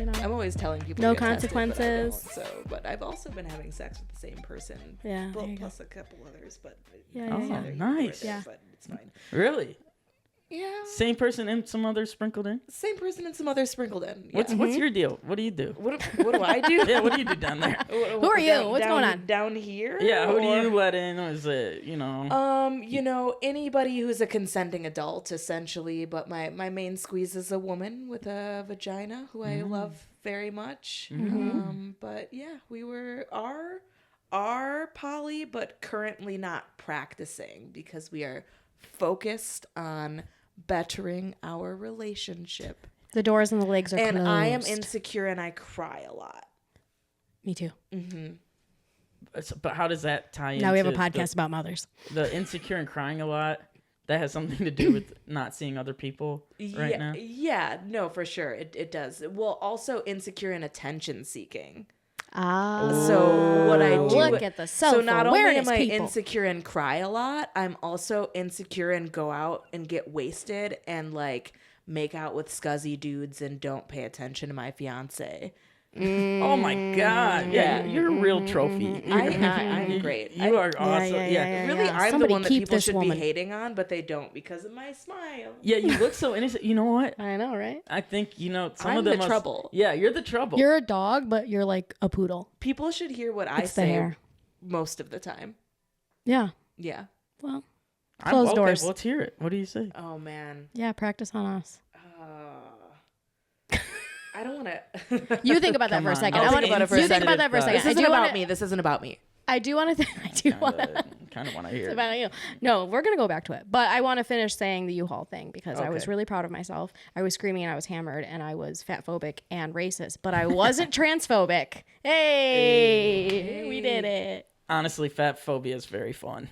I'm always telling people No to get tested, consequences. but I don't, but I've also been having sex with the same person. Yeah, Well, there you plus a couple others, but Yeah, it's yeah, neither here yeah. nor Nice. there, Yeah. but it's fine. Really? Yeah. Same person and some others sprinkled in? Same person and some others sprinkled in. Yeah. What's your deal? What do you do? What do I do? Yeah, what do you do down there? Who are you? What's going on? Down here? Yeah, who do Or- you let in? Or is it, anybody who's a consenting adult, essentially. But my main squeeze is a woman with a vagina who I love very much. But yeah, we are poly, but currently not practicing because we are focused on bettering our relationship. The doors and the legs are And closed. I am insecure and I cry a lot. Me too. But how does that tie into Now we have a podcast about mothers. the insecure and crying a lot? That has something to do with not seeing other people right now? Yeah, no, for sure. It does. Well, also insecure and attention seeking. So what I do, look at the so not only am I people. insecure and cry a lot, I'm also insecure and go out and get wasted and like make out with scuzzy dudes and don't pay attention to my fiance. Oh my God. Yeah, you're a real trophy. I'm great. You are awesome. yeah. Really, I'm Somebody the one that keep people this should woman. be hating on, but they don't because of my smile. Yeah, you look so innocent. You know what? I know, right? I think, some I'm of them the trouble. Yeah, you're the trouble. You're a dog, but you're like a poodle. People should hear what I It's the say hair. most of the time. Yeah. Yeah. Well, I'm- closed okay, doors. well, let's hear it. What do you say? Oh man. yeah, practice on us. I don't want to. You think about that Come for a on. second. I'll I want think about it for you a think second. about that for a This second. This I isn't do about wanna, me. This isn't about me. I do want to. I do want to. Kind of want to hear it. About you. No, we're gonna go back to it. But I want to finish saying the U-Haul thing because I was Okay. really proud of myself. I was screaming and I was hammered and I was fat phobic and racist, but I wasn't transphobic. Hey, we did it. Honestly, fat phobia is very fun.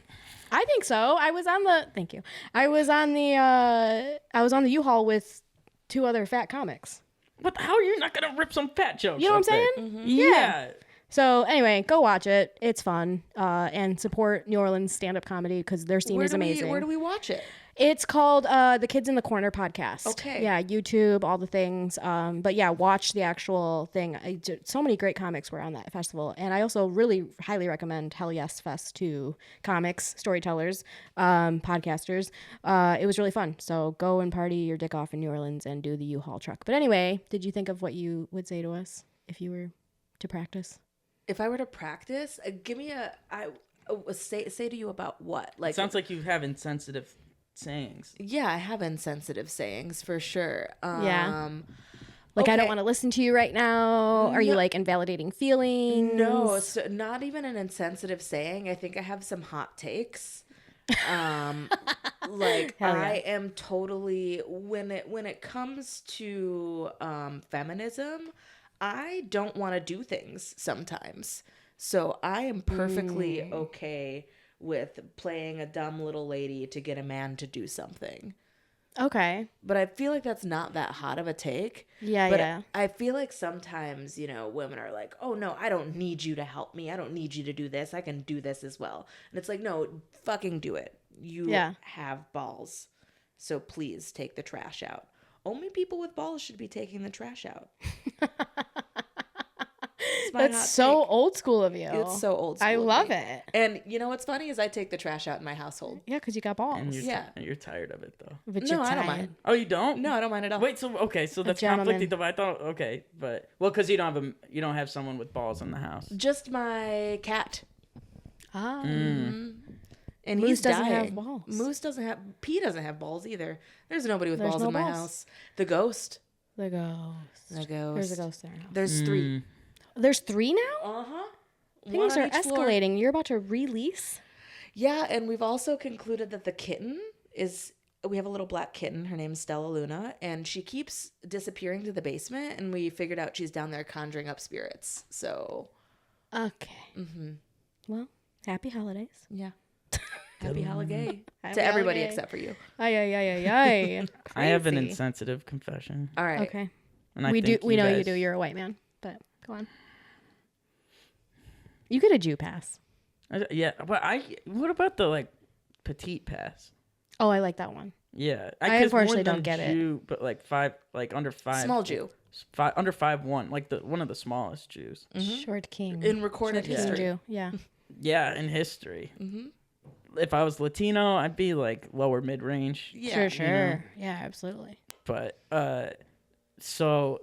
I think so. I was on the. Thank you. I was on the U-Haul with 2 other fat comics. What? How are you not gonna rip some fat jokes? You know what I'm up saying? there? Yeah. So anyway, go watch it. It's fun. And support New Orleans stand-up comedy because their scene is amazing. Where do we watch it? It's called the Kids in the Corner podcast. Okay. Yeah, YouTube, all the things. But yeah, watch the actual thing. So many great comics were on that festival. And I also really highly recommend Hell Yes Fest to comics, storytellers, podcasters. It was really fun. So go and party your dick off in New Orleans and do the U-Haul truck. But anyway, did you think of what you would say to us if you were to practice? If I were to practice, give me say to you about what? Like, Sounds like you have insensitive sayings. yeah, I have insensitive sayings for sure. Yeah. Like, I okay. don't want to listen to you right now. Are you like invalidating feelings? No, so not even an insensitive saying. I think I have some hot takes. Like Hell yeah. I am totally when it comes to feminism, I don't want to do things sometimes. So I am perfectly okay with playing a dumb little lady to get a man to do something. Okay. But I feel like that's not that hot of a take. Yeah, But yeah. I feel like sometimes, women are like, oh, no, I don't need you to help me. I don't need you to do this. I can do this as well. And it's like, no, fucking do it. You have balls. So please take the trash out. Only people with balls should be taking the trash out. That's so old school of you. It's so old school. I of love me. it. And you know what's funny is I take the trash out in my household. Yeah, because you got balls. And Yeah. you're tired of it though. But No, you're I don't tired. mind. Oh, you don't? No, I don't mind at all. Wait, so that's gentleman. conflicting. But I thought okay, but because you don't have someone with balls in the house. Just my cat. Ah. And Moose he's doesn't have dying. balls. Moose doesn't have. P doesn't have balls either. There's nobody with There's balls no in my balls. house. The ghost. The ghost. The ghost. There's a ghost there now. There's 3. There's 3 now? Uh-huh. Things are escalating. You're about to release? Yeah, and we've also concluded that the kitten is. We have a little black kitten. Her name's Stella Luna, and she keeps disappearing to the basement. And we figured out she's down there conjuring up spirits. So, Okay. Well, happy holidays. yeah. Happy holiday Happy to everybody holiday. except for you. Ay. I have an Crazy. insensitive confession. All right. Okay. And I We think know you guys- do. You're a white man. But go on. You get a Jew pass. Yeah, but what about the petite pass? Oh, I like that one. Yeah, I 'cause more unfortunately than don't get it. Jew, but like under 5. Small Jew. Under 5'1", like one of the smallest Jews. Short king. In recorded Short king history. Jew. Yeah. Yeah, in history. Mm-hmm. If I was Latino, I'd be like lower mid range. Yeah. Sure. you know? Yeah, absolutely. But so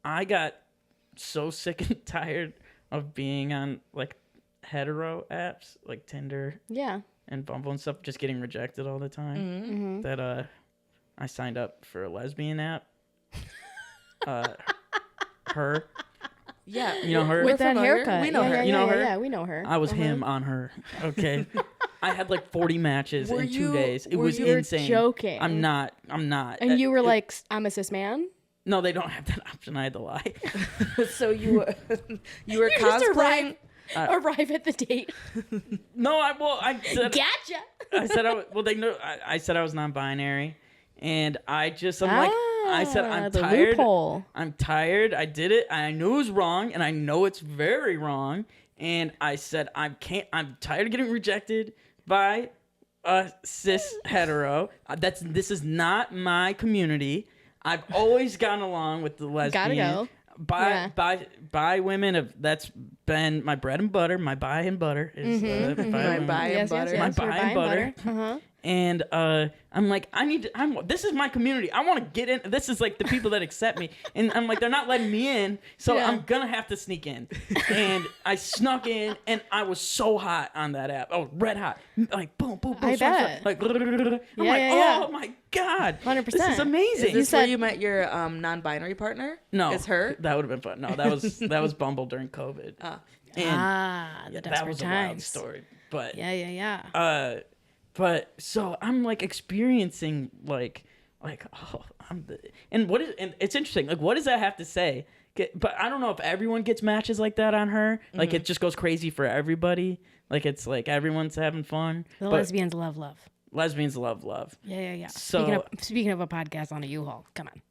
I got so sick and tired of being on like hetero apps like Tinder Yeah. and Bumble and stuff, just getting rejected all the time. Mm-hmm. That I signed up for a lesbian app. Her, Yeah. you know her. We're With that familiar. haircut. We know yeah, her. Yeah, You know yeah, her? Yeah, we know her. I was him on her. Okay, I had like 40 matches Were in 2 you- days. It were was you insane. joking. I'm not. And you were like, I'm a cis man? No, they don't have that option. I had to lie. So you were You just cosplaying. arrive at the date. No, I said Gotcha. I said well they know I said I was non-binary, and I'm like I said I'm the tired. loophole. I'm tired. I did it. I knew it was wrong, and I know it's very wrong. And I said I'm tired of getting rejected by a cis hetero. This is not my community. I've always gotten along with the lesbian. Gotta go. Bi women. That's been my bread and butter. My bi and butter is bi My women. bi and butter. My Yes, your buy and butter. Uh-huh. And I'm like, this is my community. I want to get in. This is like the people that accept me. And I'm like, they're not letting me in. So Yeah. I'm going to have to sneak in. And I snuck in, and I was so hot on that app. Oh, red hot. Like, boom, boom, boom. I swipe, bet. swipe, like, I'm Yeah, like, yeah, oh my God. 100%. This is amazing. Is this said- where you met your non-binary partner? No. Is her? That would have been fun. No, that was Bumble during COVID. And The that desperate was a wild times. story. But Yeah. but so I'm like experiencing like oh and it's interesting, like what does that have to say? But I don't know if everyone gets matches like that on her. Like it just goes crazy for everybody. Like it's like everyone's having fun. The But lesbians love. lesbians love. Yeah. So- Speaking of a podcast on a U-Haul, come on.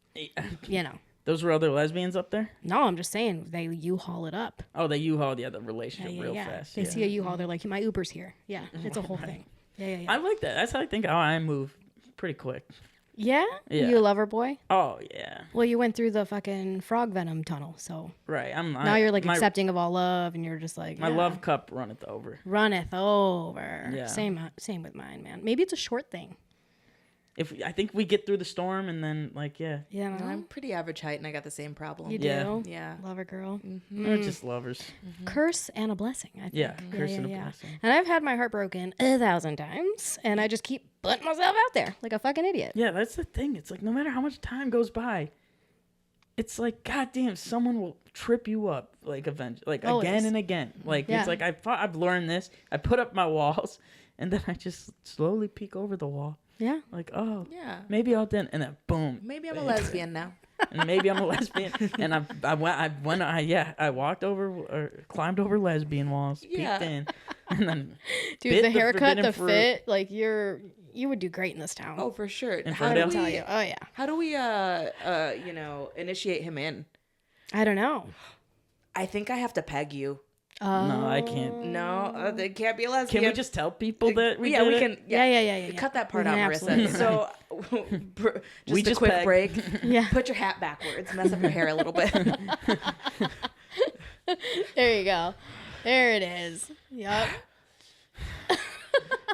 You know. Those were other lesbians up there? No, I'm just saying they U-Haul it up. Oh, they U-Haul the relationship real fast. They see a U-Haul, they're like, my Uber's here. Yeah, it's a whole thing. Yeah. I like that. That's how I think how I move pretty quick. Yeah? Yeah. You a lover boy? Oh yeah. Well, you went through the fucking frog venom tunnel, so Right. now you're like accepting of all love, and you're just like my yeah. love cup runneth over. runneth over. Yeah. Same with mine, man. Maybe it's a short thing. I think we get through the storm and then Yeah, No, I'm pretty average height, and I got the same problem. you Yeah. do. Yeah. Lover girl. we're just lovers. Curse and a blessing, I think. Yeah, curse and a blessing. And I've had my heart broken 1,000 times, and I just keep putting myself out there like a fucking idiot. Yeah, that's the thing. It's like no matter how much time goes by, it's like goddamn, someone will trip you up like again Always. and again. Like Yeah. it's like I've learned this. I put up my walls, and then I just slowly peek over the wall. Yeah. Like oh Yeah. maybe I'll then, and then boom. Maybe I'm a lesbian now. And maybe I'm a lesbian. And I walked over or climbed over lesbian walls, Yeah. peeked in, and then Dude, bit the haircut, forbidden the fruit. fit, like you would do great in this town. Oh, for sure. In How Ferndale? do I'll we? tell you. Oh yeah. How do we? Initiate him in? I don't know. I think I have to peg you. No, I can't. No, they can't be a lesbian. Can we just tell people that we yeah, did we it? can. Yeah. Cut that part We out, can Marissa. absolutely. So, just We a just quick peg. break. Yeah. Put your hat backwards. Mess up your hair a little bit. There you go. There it is. Yup.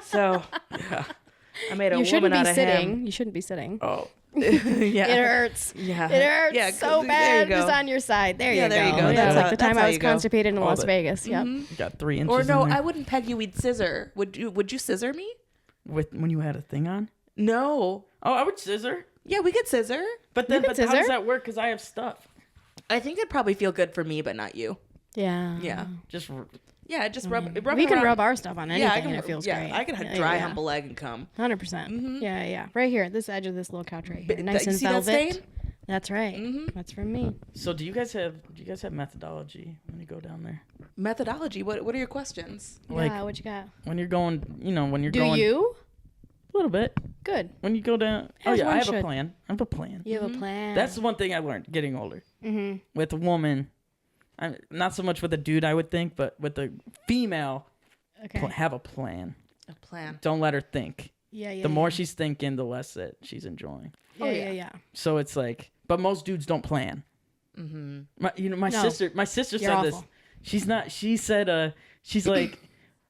So, I made a You shouldn't woman be out of sitting. him. You shouldn't be sitting. Oh, Yeah. It hurts. Yeah. It hurts Yeah, so there you bad. go. Just on your side. There Yeah, you there you go. go. That's That's like how- the that's time how I was you go. constipated in All Las the- Vegas. Yep. you got 3 inches. Or no, in there. I wouldn't peg you. We'd scissor. Would you scissor me? When you had a thing on. No. Oh, I would scissor. Yeah, we could scissor. But then, can but how scissor. does that work? Because I have stuff. I think it'd probably feel good for me, but not you. Yeah. Yeah. Just Yeah, just rub We it can around. rub our stuff on anything, Yeah, I can. and it feels yeah, great. I can Yeah, dry yeah. hump a leg and come. 100%. Yeah. Right here, this edge of this little couch right here, But nice you and see that velvet. stain? That's right. That's from me. So do you guys have methodology when you go down there? Methodology. What are your questions? Like Yeah. What you got? when you're going, when you're Do going you? a little bit. Good. When you go down. Oh As yeah, I one have should. a plan. I have a plan. You have a plan. That's the one thing I learned getting older. Mm-hmm. With a woman, not so much with a dude, I would think, but with a female, Okay. have a plan. A plan. Don't let her think. Yeah. The more she's thinking, the less that she's enjoying. Yeah. So it's like, but most dudes don't plan. Mm-hmm. My No. sister You're said this. awful. She said, she's like,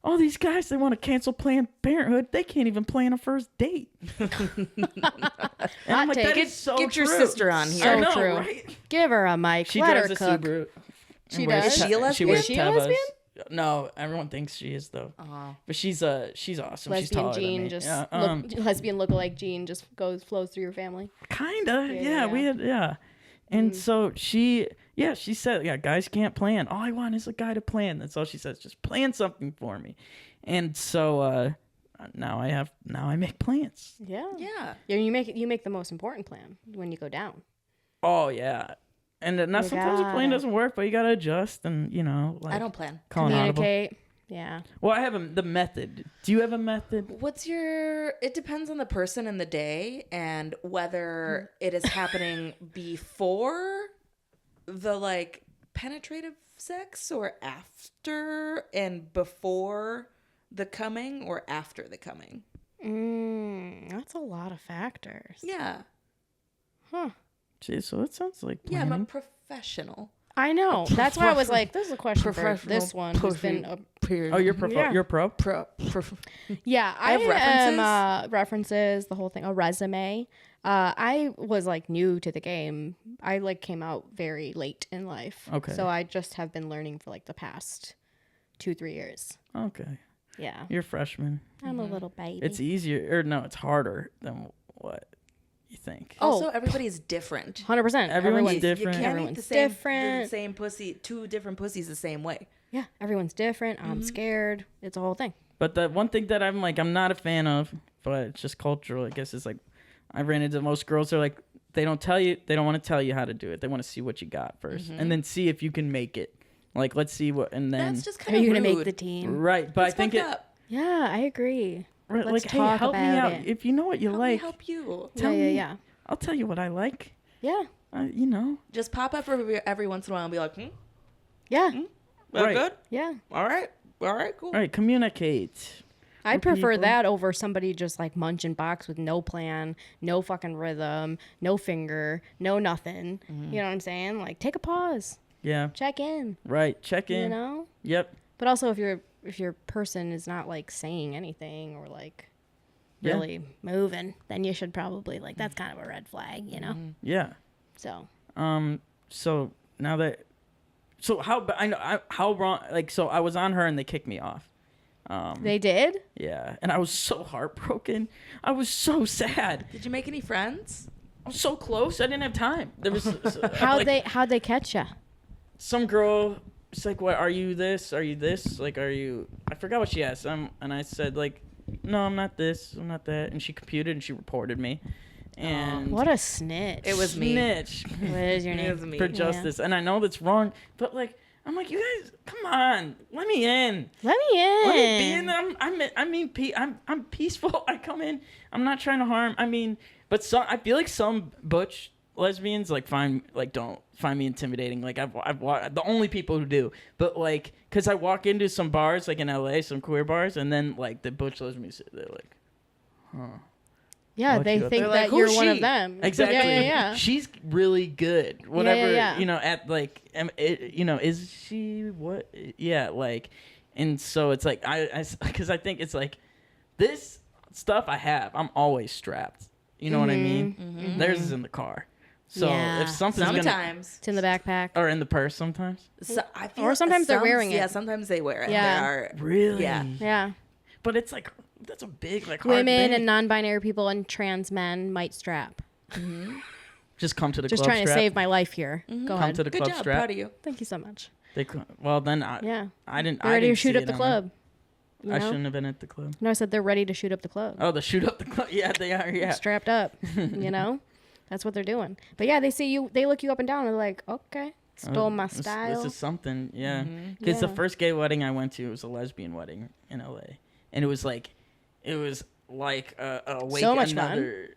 all these guys, they want to cancel Planned Parenthood. They can't even plan a first date. And I'm like, take. that is so Get your true. sister on here. I So know, true. right? Give her a mic. She Let her drives a cook. Subaru. She and wears does? Is she a lesbian? wears Is she a Tevas. lesbian? No, everyone thinks she is though. But she's awesome. she's Lesbian taller than gene me. just Yeah, lesbian lookalike gene just flows through your family. kinda. Yeah. We had And so she said, guys can't plan. All I want is a guy to plan. That's all she says. Just plan something for me. And so now I make plans. Yeah. Yeah. You make the most important plan when you go down. Oh yeah. And now You sometimes the plan gotta- doesn't work, but you gotta adjust and like I don't plan. call an audible. Communicate. Yeah. Well, I have the method. Do you have a method? It depends on the person and the day and whether it is happening before the like penetrative sex or after and before the coming or after the coming. That's a lot of factors. Yeah. Huh. Gee, so it sounds like Yeah, I'm a planning. professional. I know. That's why I was like, this is a question for Professional this one who's been a Oh, you're Yeah. You're pro. Yeah, I have am references, the whole thing, a resume. I was like new to the game. I like came out very late in life. Okay. So I just have been learning for like the past 2-3 years. Okay. Yeah. You're a freshman. I'm a little baby. It's easier, or no, it's harder than what you think. Also, everybody's different. 100%. Everyone's You different. can't Everyone's eat the same, different. The same pussy, two different pussies the same way. Yeah, everyone's different. I'm scared. It's a whole thing. But the one thing that I'm not a fan of, but it's just cultural, I guess, is like, I ran into most girls are like, they don't want to tell you how to do it. They want to see what you got 1st and then see if you can make it. Like, let's see what, and then. That's just Are kind of you rude. going to make the team? Right, but That's I think fucked it. up. Yeah, I agree. Right, Let's like, hey, talk help me about out. it. If you know what you Help me like, help you. tell yeah, me. yeah. I'll tell you what I like. Yeah. You know. Just pop up every once in a while and be like, Yeah. that Right. good? Yeah. All right, cool. All right, communicate. I'd prefer people. that over somebody just like munching box with no plan, no fucking rhythm, no finger, no nothing. You know what I'm saying? Like take a pause, Yeah. check in. Right. Check in. You know. Yep. But also if your person is not like saying anything or like Yeah. really moving, then you should probably like that's kind of a red flag, you know. Yeah. So So now that, so how wrong? Like, so I was on her and they kicked me off. they did. Yeah, and I was so heartbroken. I was so sad. Did you make any friends? I was so close. I didn't have time. There was How'd like, they catch you? some girl. It's like, what are you? This? Are you this? Like, are you? I forgot what she asked. And I said like, no, I'm not this. I'm not that. And she computed and she reported me. And What a snitch! It was me. snitch. What is your It name? was me. For justice. And I know that's wrong, but like, I'm like, you guys, come on, let me in. Let me in. Let me be in. I'm peaceful. I come in. I'm not trying to harm. I mean, but I feel like some butch lesbians don't find me intimidating. Like I've the only people who do. But like, cause I walk into some bars like in LA, some queer bars, and then like the butch lesbians, they're like, huh. Yeah, Watch they you up. think They're that like, you're "Who's one of she?" them. Exactly. Yeah. She's really good. Whatever, yeah. at like, is she what? Yeah, like, and so it's like because I think it's like this stuff I have. I'm always strapped. You know what I mean? Theirs is in the car. So Yeah. if something's gonna Sometimes. It's in the backback. or in the purse sometimes. So, I feel Or sometimes they're wearing it. Yeah, sometimes they wear it. Yeah. They are, Really? Yeah. Yeah. But it's like that's a big like hard Women thing. and non-binary people and trans men might strap. just come to the Just club trying strap. to save my life here. Go Come ahead. to the Good club job. strap. Proud of you. Thank you so much. Well then I Yeah. I didn't. They're I ready to didn't shoot see up it the on club. You I know? shouldn't have been at the club. No, I said they're ready to shoot up the club. Oh, the shoot up the club. Yeah, they are. Yeah. Strapped up. You know? That's what they're doing. But yeah, they see you, they look you up and down and they're like, okay, stole my style. This is something, yeah. Because the Yeah. first gay wedding I went to was a lesbian wedding in LA, and it was like a So much fun.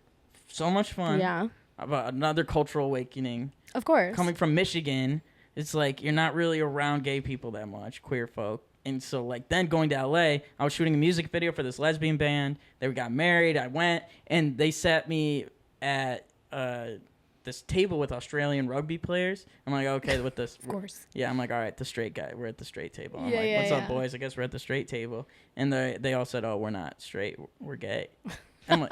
so much fun. Yeah. About another cultural awakening. Of course. Coming from Michigan, it's like you're not really around gay people that much, queer folk. And so, like, then going to LA, I was shooting a music video for this lesbian band. They got married. I went, and they sat me at this table with Australian rugby players. I'm like, okay, with this. Of course. Yeah, I'm like, all right, the straight guy. We're at the straight table. I'm Yeah, like, yeah, what's up, yeah. boys? I guess we're at the straight table. And they all said, oh, we're not straight. We're gay. I'm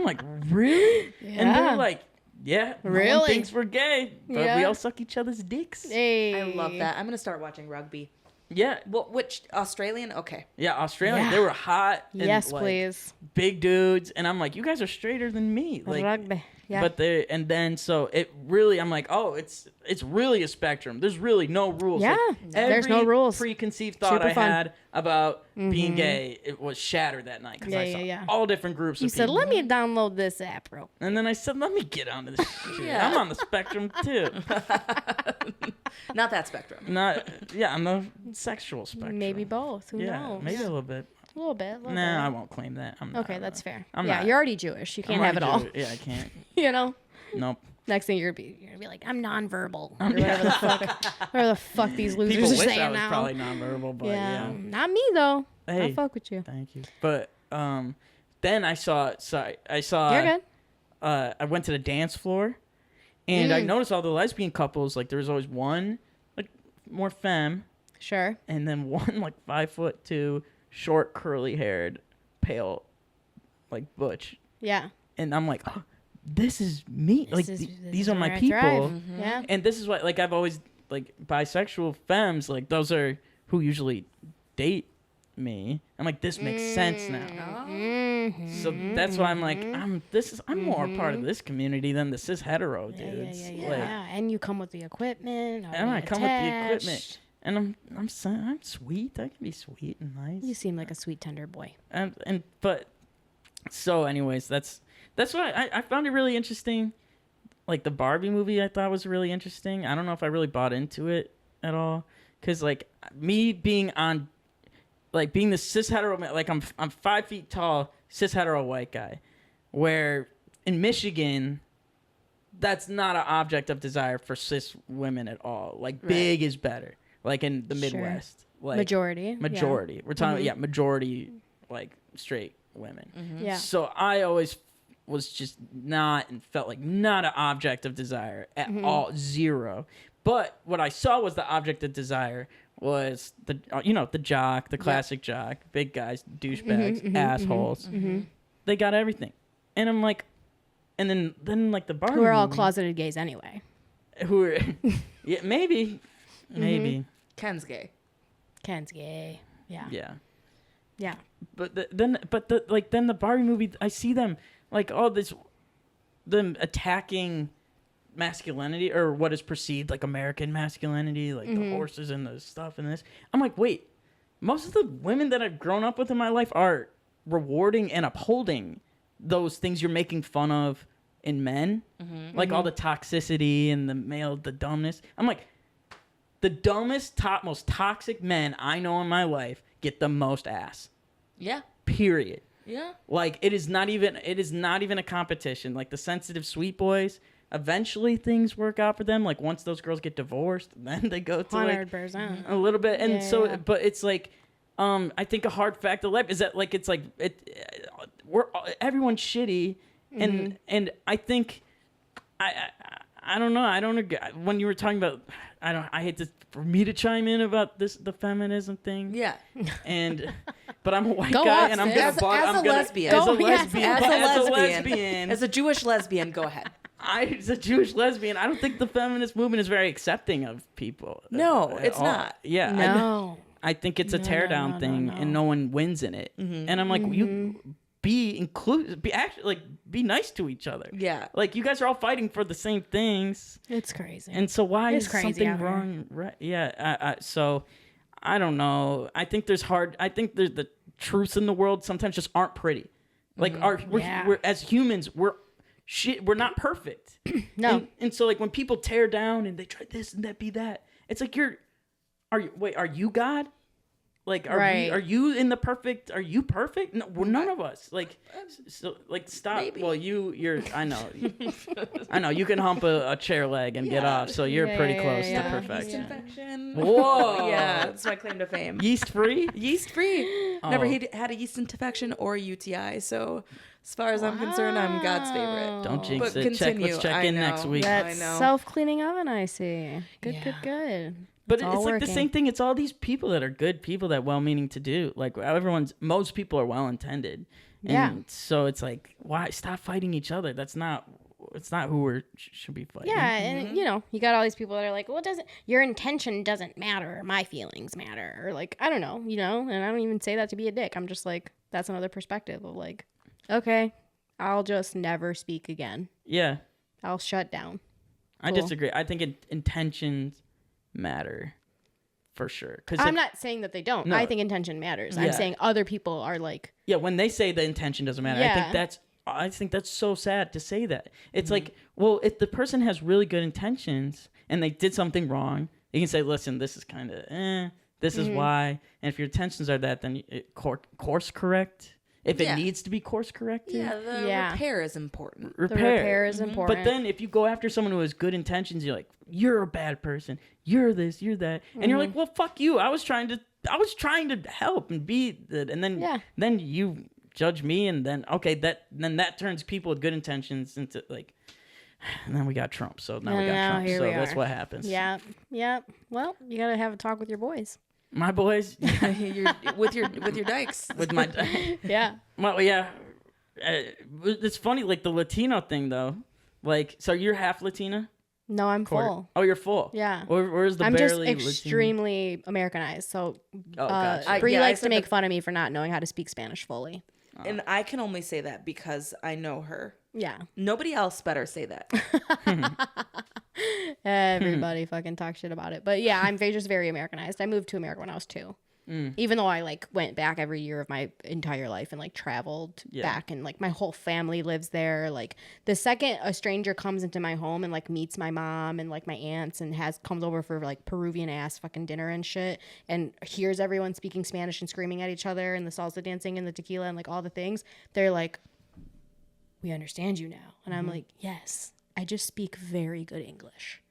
like, really? Yeah. And they're like, yeah, no one Really? thinks we're gay, but we Yeah. all suck each other's dicks. Hey. I love that. I'm gonna start watching rugby. Yeah, Well, which Australian? Okay. yeah, Australian. Yeah. They were hot. And, Yes, like, please. big dudes, and I'm like, you guys are straighter than me. Like, Rugby. Yeah. but then so it really, I'm like, oh, it's really a spectrum. There's really no rules. Yeah, Like, there's no every rules. Preconceived thought Super I fun. had about being gay, it was shattered that night because Yeah, I saw yeah, yeah. all different groups you of said, people. let me download this app, bro. And then I said, let me get onto this shit. Yeah. I'm on the spectrum too. Not that spectrum. Not, yeah, I'm the sexual spectrum. Maybe both. Who Yeah, knows? maybe a little bit. A little bit. A little Nah, I bit. won't claim that. I'm not, Okay, that's fair. I'm yeah, not- you're already Jewish. You can't I'm have it all. Jewish. Yeah, I can't. You know? Nope. Next thing you're gonna be like, I'm nonverbal. Or whatever the fuck. Whatever the fuck these losers People are wish saying I was now. probably nonverbal, but yeah. Not me though. Hey. I'll fuck with you. Thank you. But then I saw. You're good. I went to the dance floor, and I Mm. noticed all the lesbian couples. Like there was always one, like more femme, Sure. and then one like 5'2", short, curly haired, pale, like butch. Yeah. And I'm like, oh, this is me. This Like is- this these is are where my I people. thrive. Yeah. And this is what, like, I've always, like, bisexual femmes, like, those are who usually date me. I'm like, this makes sense now. Mm-hmm. So that's why I'm like, I'm more a part of this community than the cis hetero Yeah, dudes. yeah, yeah, Like, yeah. And you come with the equipment. and I come with the attached. equipment. And I'm sweet. I can be sweet and nice. You seem like a sweet, tender boy. But so anyways, that's why I found it really interesting. Like the Barbie movie, I thought was really interesting. I don't know if I really bought into it at all, because like me being on, like being the cis hetero man, like I'm 5 feet tall, cis hetero white guy, where in Michigan, that's not an object of desire for cis women at all. Like Right. big is better. Like in the Sure. Midwest, like Majority. majority. We're talking majority like straight women. Yeah. So I always was just not and felt like not an object of desire at all, zero. But what I saw was the object of desire was the the jock, the classic jock, big guys, douchebags, assholes. They got everything, and I'm like, and then like the Barbie Who are all movie, closeted gays anyway. who are yeah maybe. Ken's gay. Ken's gay. Yeah. Yeah. Yeah. But then the Barbie movie, I see them like them attacking masculinity, or what is perceived like American masculinity, like the horses and the stuff and this. I'm like, wait, most of the women that I've grown up with in my life are rewarding and upholding those things you're making fun of in men, like all the toxicity and the dumbness. I'm like, the dumbest, most toxic men I know in my life get the most ass. Yeah. Period. Yeah. Like it is not even a competition. Like the sensitive sweet boys, eventually things work out for them. Like once those girls get divorced, then they go to like 100%. a little bit. And Yeah, so yeah. but it's like I think a hard fact of life is that like it's like we're everyone's shitty, and I think I don't know. I don't agree. When you were talking about, I hate for me to chime in about the feminism thing. Yeah. But I'm a white Go guy, off, and I'm sis. gonna As I'm a gonna- lesbian. as a Go, yes, lesbian, As a lesbian. lesbian, As a Jewish lesbian, go ahead. as a Jewish lesbian, I don't think the feminist movement is very accepting of people. No, at it's all. not. Yeah, No. I think it's a No, teardown no, thing, no. and no one wins in it. And I'm like, you be inclusive, be nice to each other. Yeah. Like you guys are all fighting for the same things. It's crazy. And so why It's is crazy something out here. wrong? Right? Yeah. So I don't know. I think there's the truths in the world sometimes just aren't pretty. Like Yeah. we're as humans we're not perfect. No. And so like when people tear down and they try this and that be that, it's like are you God? Like, are Right. are you in the perfect? Are you perfect? No, we're none of us. Like, so like stop. Maybe. Well, you're. I know. I know you can hump a chair leg and get off. So you're Yeah, pretty yeah, close yeah, to yeah. perfection. Yeast infection. Whoa. Yeah, that's my claim to fame. Yeast free. Yeast free. Never Oh. had a yeast infection or UTI. So as far as I'm concerned, I'm God's favorite. Don't jinx But it. continue. Let's check I in next know. week. I That's know. self-cleaning oven, I see. Good, Yeah. good. But all it's like the working. same thing. It's all these people that are good people that well-meaning to do. Like most people are well-intended. And Yeah. so it's like, why stop fighting each other? It's not who we should be fighting. Yeah, and you know, you got all these people that are like, well, your intention doesn't matter, my feelings matter, or like, I don't know, you know, and I don't even say that to be a dick. I'm just like, that's another perspective of like, okay, I'll just never speak again. Yeah. I'll shut down. I Cool. disagree. I think intentions matter for sure. I'm not saying that they don't. No. I think intention matters. Yeah. I'm saying other people are like, Yeah, when they say the intention doesn't matter, Yeah. I think that's so sad to say that. It's like, well, if the person has really good intentions and they did something wrong, you can say, listen, this is kind of this is why. And if your intentions are that, then course correct. If it Yeah. needs to be course corrected. Yeah, the Yeah. repair is important. the repair is important. But then if you go after someone who has good intentions, you're like, you're a bad person. You're this, you're that. And you're like, well, fuck you. I was trying to help and be that. And then you judge me, and then that turns people with good intentions into like, and then we got Trump. So now we got Trump. here So we that's are. what happens. Yeah. Well, you got to have a talk with your boys. My boys with your dykes. with my Yeah. well, yeah. It's funny, like the Latino thing though. Like, so you're half Latina? No, I'm Court? full. Oh, you're full. Yeah. Where's the I'm just barely Latino? extremely Americanized. So Oh, gotcha. Brie Yeah, I likes to said make that- fun of me for not knowing how to speak Spanish fully. And I can only say that because I know her. Yeah. Nobody else better say that. Everybody fucking talks shit about it. But yeah, I'm just very Americanized. I moved to America when I was 2. Even though I like went back every year of my entire life and like traveled back, and like my whole family lives there. Like the second a stranger comes into my home and like meets my mom and like my aunts and comes over for like Peruvian ass fucking dinner and shit, and hears everyone speaking Spanish and screaming at each other and the salsa dancing and the tequila and like all the things, they're like, we understand you now. And I'm like, yes, I just speak very good English.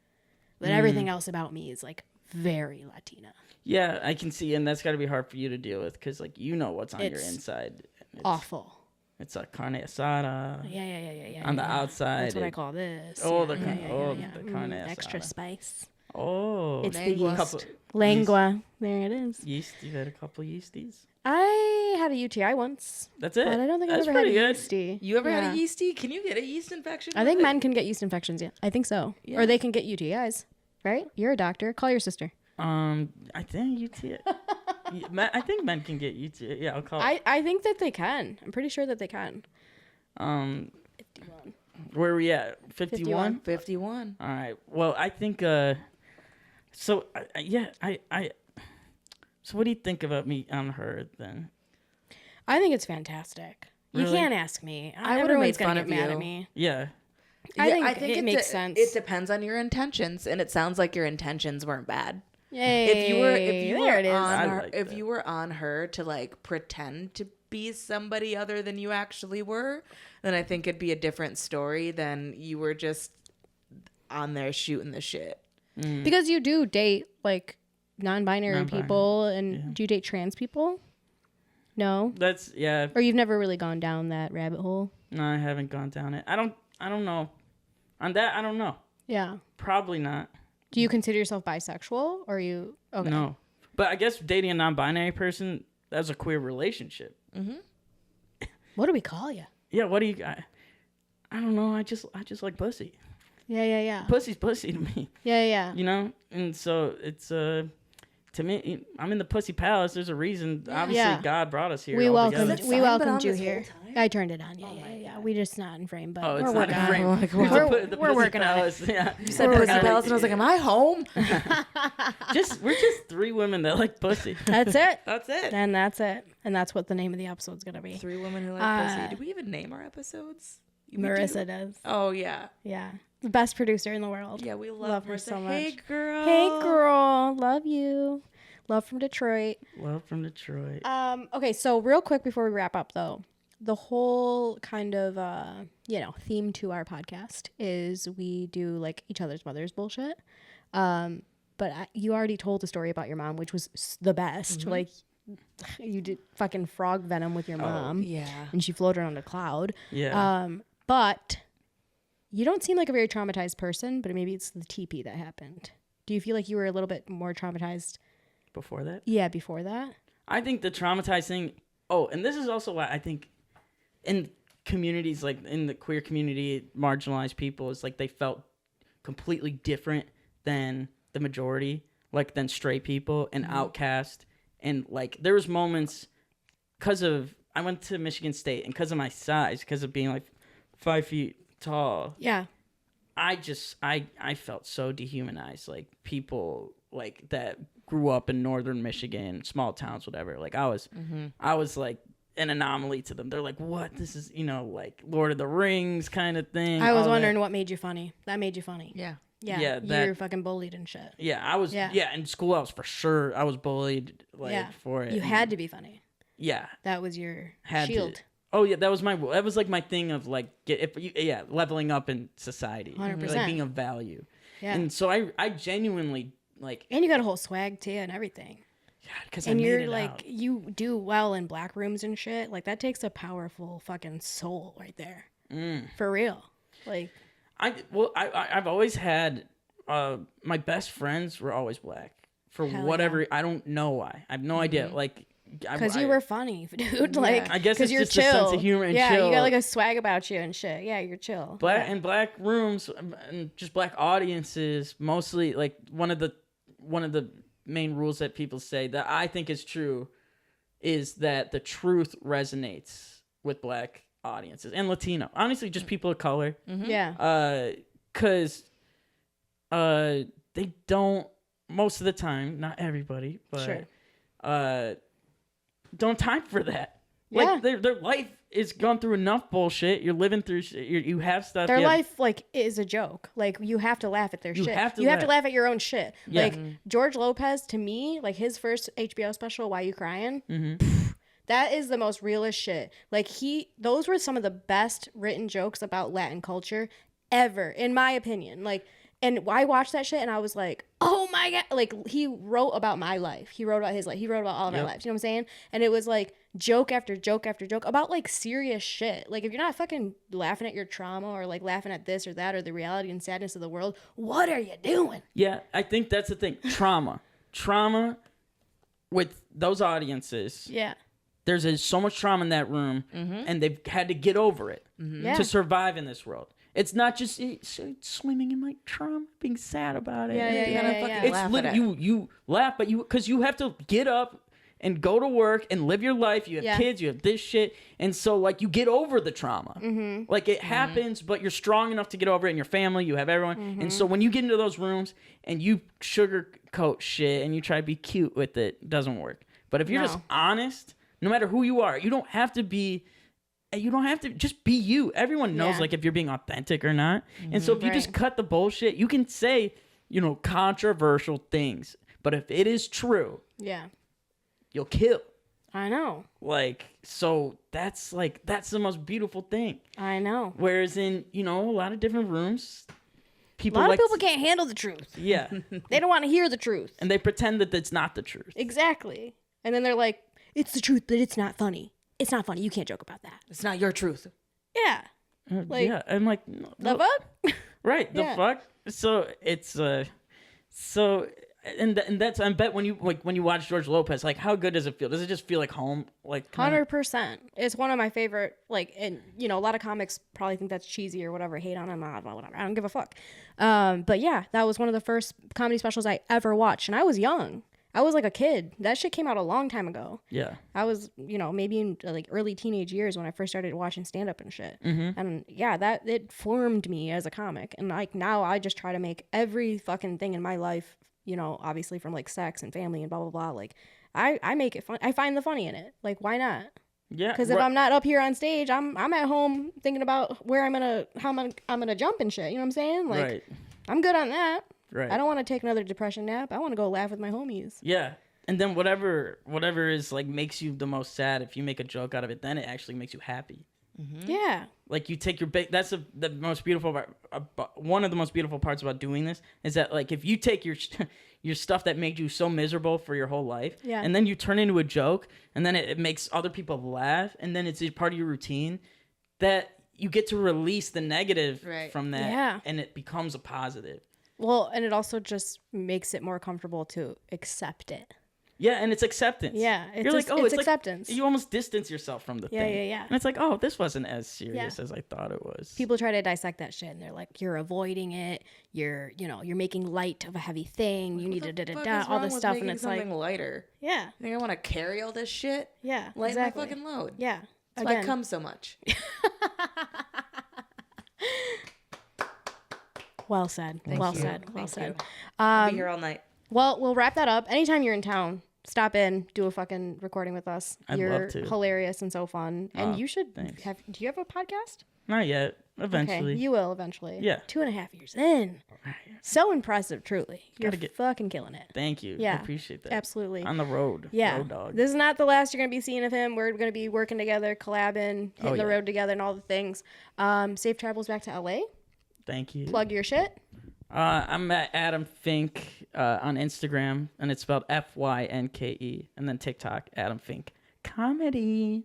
But everything else about me is like very Latina. Yeah, I can see, and that's got to be hard for you to deal with because, like, you know what's on your It's inside. It's Awful. It's a carne asada Yeah. on the outside. That's what I call this. Oh, Yeah, the carne asada. extra spice. Oh, It's the Lengua. yeast. Lengua. There it is. yeast. You had a couple yeasties. I had a UTI once, That's it. but I don't think I've That's ever had a pretty good. yeasty. You ever had Yeah. a yeasty? Can you get a yeast infection? I think with it? men can get yeast infections. Yeah, I think so. Yeah. Or they can get UTIs. Right? You're a doctor. Call your sister. I think UTI. I think men can get UTI. Yeah, I'll call. I think that they can. I'm pretty sure that they can. 51. Where are we at? 51. 51. All right. Well, I think. So So what do you think about me on her then? I think it's fantastic. You Really? can't ask me. I would've Everyone's made gonna fun get of mad you. at me. Yeah. I think it makes sense. It depends on your intentions, and it sounds like your intentions weren't bad. Yay! If you were there it is. on I her, like if that. you were on her to like pretend to be somebody other than you actually were, then I think it'd be a different story than you were just on there shooting the shit. Because you do date like non-binary Non-binary, people, and do you date trans people? No, That's or you've never really gone down that rabbit hole. No, I haven't gone down it. I don't know. On that, I don't know. Yeah. Probably not. Do you consider yourself bisexual, or are you okay? No. But I guess dating a non-binary person, that's a queer relationship. What do we call you? Yeah, what do you I don't know. I just like pussy. Yeah. Pussy's pussy to me, Yeah. you know? And so it's to me, I'm in the pussy palace. There's a reason. Obviously, Yeah. God brought us here. We all welcomed together. Is it fine, but on you this here. whole time? I turned it on. Yeah. We just not in frame, but Oh, it's we're not working a on frame. it. Like, It's We're- the we're pussy working on it. palace. Yeah. You said We're pussy working on palace, and I was like, "Am I home?" We're just three women that like pussy. That's it. That's it. And that's it. And that's what the name of the episode's gonna be. 3 women who like pussy. Did we even name our episodes? We do? Marissa does. Oh yeah, Yeah. The best producer in the world. yeah. We Love her Marissa. so much. Hey girl. Hey girl, love you. Love from Detroit. Love from Detroit. Okay, so real quick before we wrap up, though, the whole kind of theme to our podcast is we do like each other's mothers bullshit. But you already told the story about your mom, which was the best. Like, you did fucking frog venom with your mom. Yeah. And she floated on a cloud. Yeah. But you don't seem like a very traumatized person, but maybe it's the TP that happened. Do you feel like you were a little bit more traumatized? Before that? Yeah, before that? I think the traumatized thing... Oh, and this is also why I think in communities, like in the queer community, marginalized people, is like they felt completely different than the majority, like than straight people and outcast. And like there was moments because of... I went to Michigan State, and because of my size, because of being like 5 feet tall... Yeah. I felt so dehumanized. Like people like that grew up in northern Michigan, small towns, whatever. Like I was like an anomaly to them. They're like, what? This is, like Lord of the Rings kind of thing. I was wondering what made you funny. That made you funny. Yeah. Yeah. You were fucking bullied and shit. Yeah, I was. Yeah, in school I was for sure. I was bullied for it. You had to be funny. Yeah. That was your Had shield. to. Oh yeah, that was like my thing of like leveling up in society, 100%. like being of value. Yeah. And so I genuinely like. And you got a whole swag too and everything. Yeah, because And you're like, you do well in black rooms and shit. Like that takes a powerful fucking soul right there. For real. Like. I've always had my best friends were always black for whatever. I don't know why. I have no idea. Like. Because you were funny, dude. Like, I guess it's you're just chill. a sense of humor and yeah, chill. you got like a swag about you and shit. Yeah, you're chill. Black rooms and just black audiences, mostly like one of the main rules that people say that I think is true is that the truth resonates with black audiences and Latino. Honestly, just people of color. Yeah. Because they don't most of the time, not everybody, but Sure. Don't have time for that. Yeah. Like their life is gone through enough bullshit. You're living through you have stuff. Their life like is a joke. Like you have to laugh at their shit. Have to you have to laugh at your own shit. Yeah. Like George Lopez, to me, like his first HBO special, Why You Crying? That is the most realist shit. Like those were some of the best written jokes about Latin culture ever, in my opinion. Like, and I watched that shit and I was like, oh my God. Like he wrote about my life. He wrote about his life. He wrote about all of our lives. You know what I'm saying? And it was like joke after joke after joke about like serious shit. Like if you're not fucking laughing at your trauma or like laughing at this or that or the reality and sadness of the world, what are you doing? Yeah, I think that's the thing. Trauma with those audiences. Yeah. There's so much trauma in that room and they've had to get over it to survive in this world. It's not just swimming in like trauma, being sad about it. Yeah. It's literally you laugh, but because you have to get up and go to work and live your life. You have kids, you have this shit, and so like you get over the trauma. Like it happens, but you're strong enough to get over it in your family. You have everyone, and so when you get into those rooms and you sugarcoat shit and you try to be cute with it, it doesn't work. But if you're just honest, no matter who you are, you don't have to just be you. Everyone knows like if you're being authentic or not. And so if you just cut the bullshit, you can say, controversial things. But if it is true, you'll kill. I know. Like, so that's the most beautiful thing. I know. Whereas in, a lot of different rooms, a lot of people can't handle the truth. Yeah. They don't want to hear the truth. And they pretend that it's not the truth. Exactly. And then they're like, it's the truth, but it's not funny. It's not funny. You can't joke about that. It's not your truth. Yeah. I'm like, the fuck? Right. The fuck. So it's and that's I bet when you watch George Lopez, like how good does it feel? Does it just feel like home? Like 100%. It's one of my favorite. Like, and a lot of comics probably think that's cheesy or whatever, hate on him, whatever. I don't give a fuck. But yeah, that was one of the first comedy specials I ever watched, and I was young. I was like a kid. That shit came out a long time ago. Yeah. I was, maybe in like early teenage years when I first started watching stand-up and shit. And yeah, it formed me as a comic. And like now I just try to make every fucking thing in my life, obviously from like sex and family and blah, blah, blah. Like I make it fun. I find the funny in it. Like, why not? Yeah. Because if I'm not up here on stage, I'm at home thinking about where I'm gonna jump and shit. You know what I'm saying? Like, right. I'm good on that. Right. I don't want to take another depression nap. I want to go laugh with my homies. Yeah. And then whatever is like makes you the most sad, if you make a joke out of it, then it actually makes you happy. Yeah. Like you take your that's the most beautiful part. One of the most beautiful parts about doing this is that like if you take your stuff that made you so miserable for your whole life, and then you turn into a joke, and then it makes other people laugh, and then it's a part of your routine, that you get to release the negative from that, and it becomes a positive. Well, and it also just makes it more comfortable to accept it. Yeah, and it's acceptance. Yeah, you're like, oh, it's like, acceptance. you almost distance yourself from the thing. Yeah. And it's like, oh, this wasn't as serious as I thought it was. People try to dissect that shit, and they're like, you're avoiding it. You're making light of a heavy thing. You need to all this stuff, and it's like something lighter. Yeah. You think I want to carry all this shit? Yeah, Lighten my fucking load. Yeah. That's why I come so much. Well said. Well said. I'll be here all night. Well, we'll wrap that up. Anytime you're in town, stop in, do a fucking recording with us. You're love to. hilarious and so fun. And you should have. Do you have a podcast? Not yet. Eventually. Okay, you will eventually. Yeah. 2.5 years in. So impressive, truly. You're Gotta fucking killing it. Thank you. Yeah. I appreciate that. Absolutely. On the road. Yeah. Road dog. This is not the last you're going to be seeing of him. We're going to be working together, collabing, hitting the road together, and all the things. Safe travels back to LA. Thank you. Plug your shit. I'm at Adam Fynke on Instagram, and it's spelled Fynke, and then TikTok, Adam Fynke Comedy.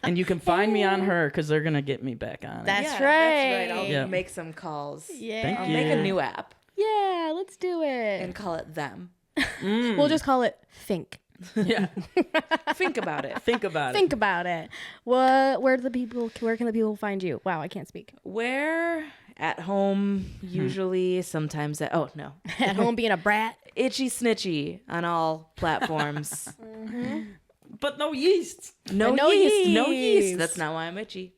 And you can find me on her because they're gonna get me back on it. That's right. I'll make some calls. Yeah. Thank I'll you. make a new app Yeah, let's do it. and call it Them. We'll just call it Fynke. Yeah. Think about it. Think about it. Think about it. Where can the people find you? Wow, I can't speak. Where? At home, usually, sometimes at At home being a brat. Itchy Snitchy on all platforms. But no yeast. No yeast. That's not why I'm itchy.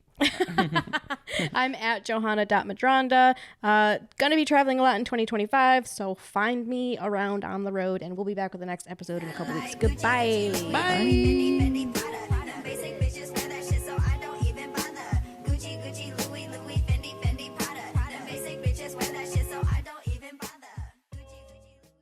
I'm at johanna.madronda. Gonna be traveling a lot in 2025, so find me around on the road, and we'll be back with the next episode in a couple weeks. Goodbye. Bye.